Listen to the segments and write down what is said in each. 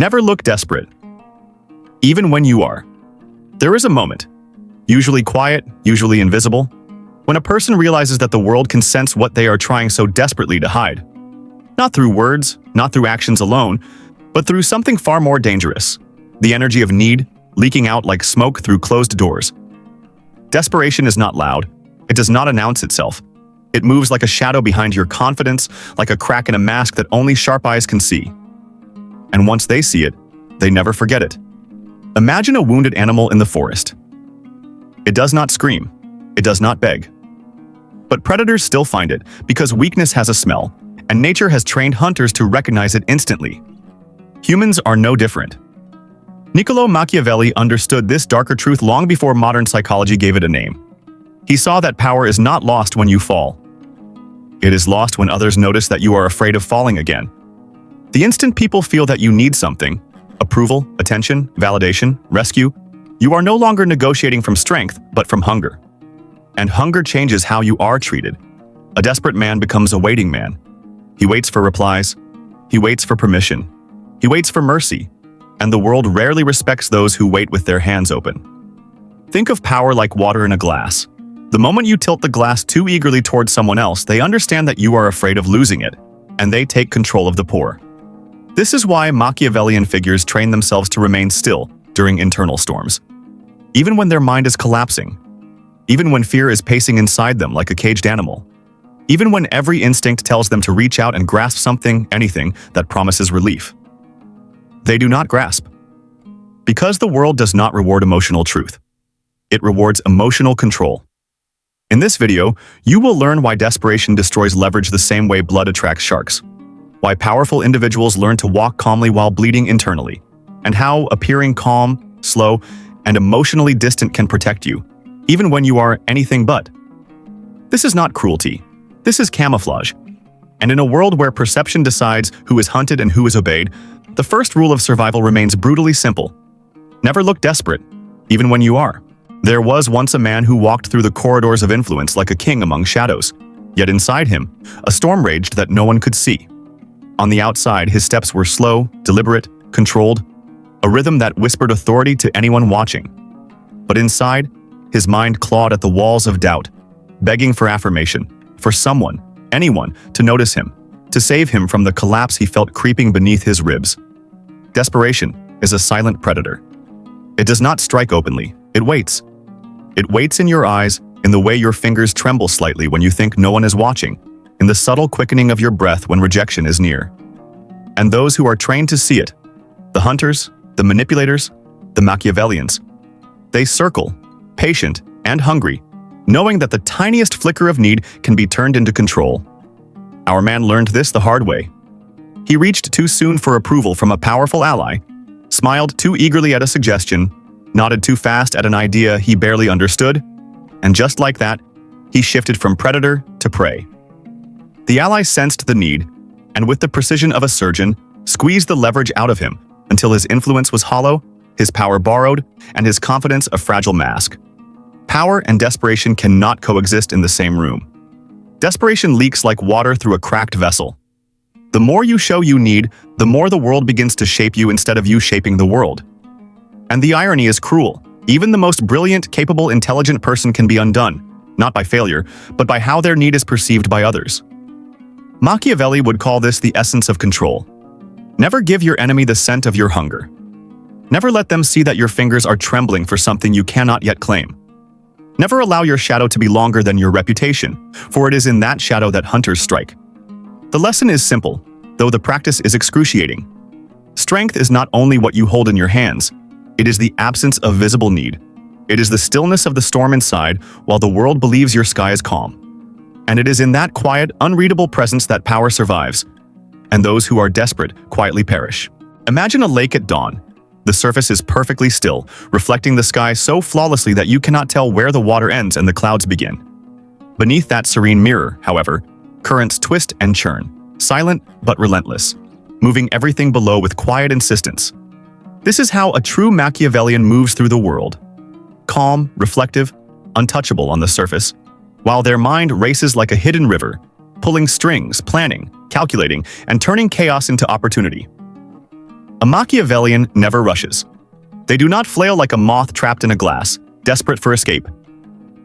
Never look desperate, even when you are. There is a moment, usually quiet, usually invisible, when a person realizes that the world can sense what they are trying so desperately to hide. Not through words, not through actions alone, but through something far more dangerous, the energy of need, leaking out like smoke through closed doors. Desperation is not loud. It does not announce itself. It moves like a shadow behind your confidence, like a crack in a mask that only sharp eyes can see. And once they see it, they never forget it. Imagine a wounded animal in the forest. It does not scream. It does not beg. But predators still find it because weakness has a smell, and nature has trained hunters to recognize it instantly. Humans are no different. Niccolo Machiavelli understood this darker truth long before modern psychology gave it a name. He saw that power is not lost when you fall. It is lost when others notice that you are afraid of falling again. The instant people feel that you need something, approval, attention, validation, rescue, you are no longer negotiating from strength, but from hunger. And hunger changes how you are treated. A desperate man becomes a waiting man. He waits for replies. He waits for permission. He waits for mercy. And the world rarely respects those who wait with their hands open. Think of power like water in a glass. The moment you tilt the glass too eagerly towards someone else, they understand that you are afraid of losing it, and they take control of the pour. This is why Machiavellian figures train themselves to remain still during internal storms. Even when their mind is collapsing. Even when fear is pacing inside them like a caged animal. Even when every instinct tells them to reach out and grasp something, anything, that promises relief. They do not grasp. Because the world does not reward emotional truth. It rewards emotional control. In this video, you will learn why desperation destroys leverage the same way blood attracts sharks. Why powerful individuals learn to walk calmly while bleeding internally. And how appearing calm, slow, and emotionally distant can protect you, even when you are anything but. This is not cruelty. This is camouflage. And in a world where perception decides who is hunted and who is obeyed, the first rule of survival remains brutally simple. Never look desperate, even when you are. There was once a man who walked through the corridors of influence like a king among shadows. Yet inside him, a storm raged that no one could see. On the outside, his steps were slow, deliberate, controlled, a rhythm that whispered authority to anyone watching. But inside, his mind clawed at the walls of doubt, begging for affirmation, for someone, anyone, to notice him, to save him from the collapse he felt creeping beneath his ribs. Desperation is a silent predator. It does not strike openly, it waits. It waits in your eyes, in the way your fingers tremble slightly when you think no one is watching, in the subtle quickening of your breath when rejection is near. And those who are trained to see it, the hunters, the manipulators, the Machiavellians, they circle, patient and hungry, knowing that the tiniest flicker of need can be turned into control. Our man learned this the hard way. He reached too soon for approval from a powerful ally, smiled too eagerly at a suggestion, nodded too fast at an idea he barely understood, and just like that, he shifted from predator to prey. The ally sensed the need, and with the precision of a surgeon, squeezed the leverage out of him until his influence was hollow, his power borrowed, and his confidence a fragile mask. Power and desperation cannot coexist in the same room. Desperation leaks like water through a cracked vessel. The more you show you need, the more the world begins to shape you instead of you shaping the world. And the irony is cruel. Even the most brilliant, capable, intelligent person can be undone, not by failure, but by how their need is perceived by others. Machiavelli would call this the essence of control. Never give your enemy the scent of your hunger. Never let them see that your fingers are trembling for something you cannot yet claim. Never allow your shadow to be longer than your reputation, for it is in that shadow that hunters strike. The lesson is simple, though the practice is excruciating. Strength is not only what you hold in your hands, it is the absence of visible need. It is the stillness of the storm inside while the world believes your sky is calm. And it is in that quiet, unreadable presence that power survives, and those who are desperate quietly perish. Imagine a lake at dawn. The surface is perfectly still, reflecting the sky so flawlessly that you cannot tell where the water ends and the clouds begin. Beneath that serene mirror, however, currents twist and churn, silent but relentless, moving everything below with quiet insistence. This is how a true Machiavellian moves through the world. Calm, reflective, untouchable on the surface, while their mind races like a hidden river, pulling strings, planning, calculating, and turning chaos into opportunity. A Machiavellian never rushes. They do not flail like a moth trapped in a glass, desperate for escape.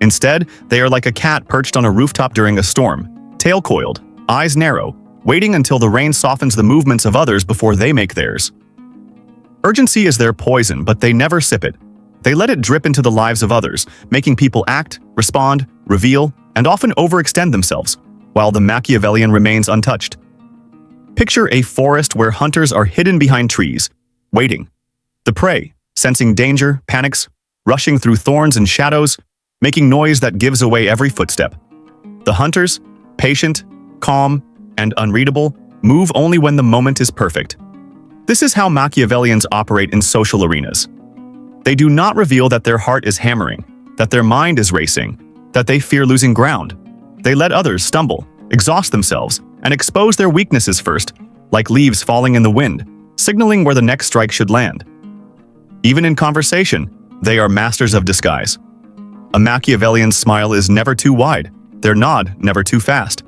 Instead, they are like a cat perched on a rooftop during a storm, tail coiled, eyes narrow, waiting until the rain softens the movements of others before they make theirs. Urgency is their poison, but they never sip it. They let it drip into the lives of others, making people act, respond, reveal, and often overextend themselves, while the Machiavellian remains untouched. Picture a forest where hunters are hidden behind trees, waiting. The prey, sensing danger, panics, rushing through thorns and shadows, making noise that gives away every footstep. The hunters, patient, calm, and unreadable, move only when the moment is perfect. This is how Machiavellians operate in social arenas. They do not reveal that their heart is hammering, that their mind is racing, that they fear losing ground. They let others stumble, exhaust themselves, and expose their weaknesses first, like leaves falling in the wind, signaling where the next strike should land. Even in conversation, they are masters of disguise. A Machiavellian's smile is never too wide, their nod never too fast.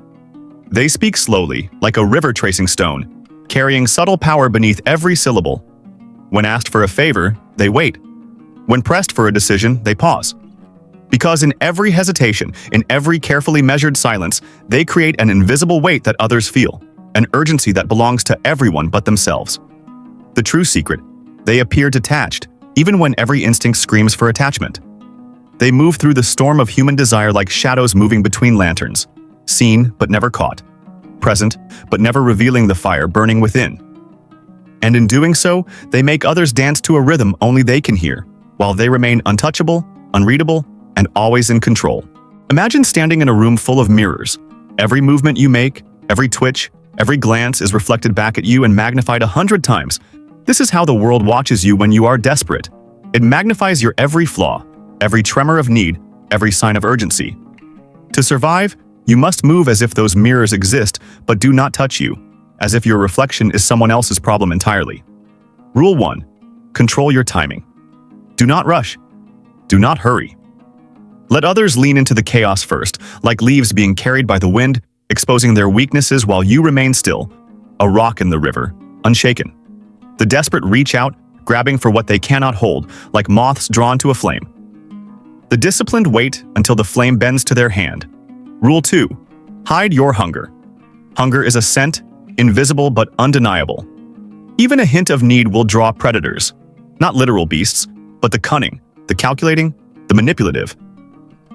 They speak slowly, like a river tracing stone, carrying subtle power beneath every syllable. When asked for a favor, they wait. When pressed for a decision, they pause. Because in every hesitation, in every carefully measured silence, they create an invisible weight that others feel, an urgency that belongs to everyone but themselves. The true secret: they appear detached, even when every instinct screams for attachment. They move through the storm of human desire like shadows moving between lanterns, seen but never caught, present but never revealing the fire burning within. And in doing so, they make others dance to a rhythm only they can hear, while they remain untouchable, unreadable, and always in control. Imagine standing in a room full of mirrors. Every movement you make, every twitch, every glance is reflected back at you and magnified 100 times. This is how the world watches you when you are desperate. It magnifies your every flaw, every tremor of need, every sign of urgency. To survive, you must move as if those mirrors exist but do not touch you, as if your reflection is someone else's problem entirely. Rule 1. Control your timing. Do not rush. Do not hurry. Let others lean into the chaos first, like leaves being carried by the wind, exposing their weaknesses while you remain still, a rock in the river, unshaken. The desperate reach out, grabbing for what they cannot hold, like moths drawn to a flame. The disciplined wait until the flame bends to their hand. Rule 2. Hide your hunger. Hunger is a scent, invisible but undeniable. Even a hint of need will draw predators, not literal beasts, but the cunning, the calculating, the manipulative.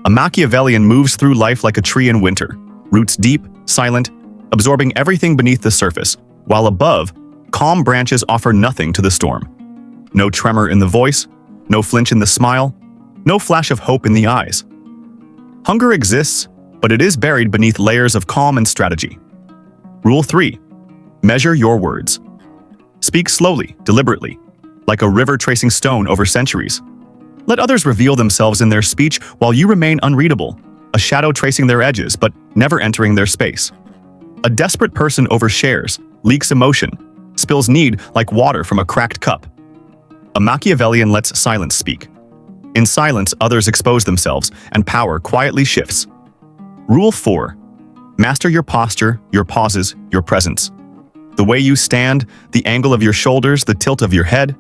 A Machiavellian moves through life like a tree in winter, roots deep, silent, absorbing everything beneath the surface, while above, calm branches offer nothing to the storm. No tremor in the voice, no flinch in the smile, no flash of hope in the eyes. Hunger exists, but it is buried beneath layers of calm and strategy. Rule 3. Measure your words. Speak slowly, deliberately, like a river tracing stone over centuries. Let others reveal themselves in their speech while you remain unreadable, a shadow tracing their edges but never entering their space. A desperate person overshares, leaks emotion, spills need like water from a cracked cup. A Machiavellian lets silence speak. In silence, others expose themselves, and power quietly shifts. Rule 4. Master your posture, your pauses, your presence. The way you stand, the angle of your shoulders, the tilt of your head.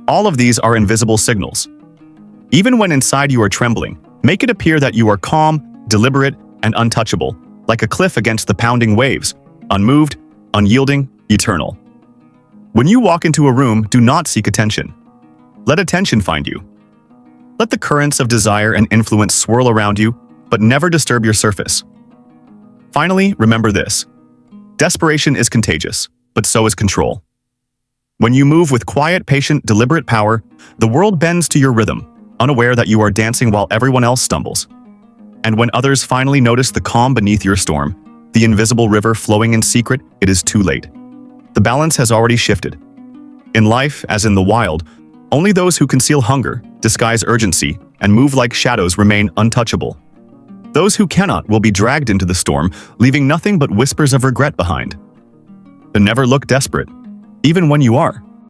All of these are invisible signals. Even when inside you are trembling, make it appear that you are calm, deliberate, and untouchable, like a cliff against the pounding waves, unmoved, unyielding, eternal. When you walk into a room, do not seek attention. Let attention find you. Let the currents of desire and influence swirl around you, but never disturb your surface. Finally, remember this. Desperation is contagious, but so is control. When you move with quiet, patient, deliberate power, the world bends to your rhythm, unaware that you are dancing while everyone else stumbles. And when others finally notice the calm beneath your storm, the invisible river flowing in secret, it is too late. The balance has already shifted. In life, as in the wild, only those who conceal hunger, disguise urgency, and move like shadows remain untouchable. Those who cannot will be dragged into the storm, leaving nothing but whispers of regret behind. But never look desperate, even when you are.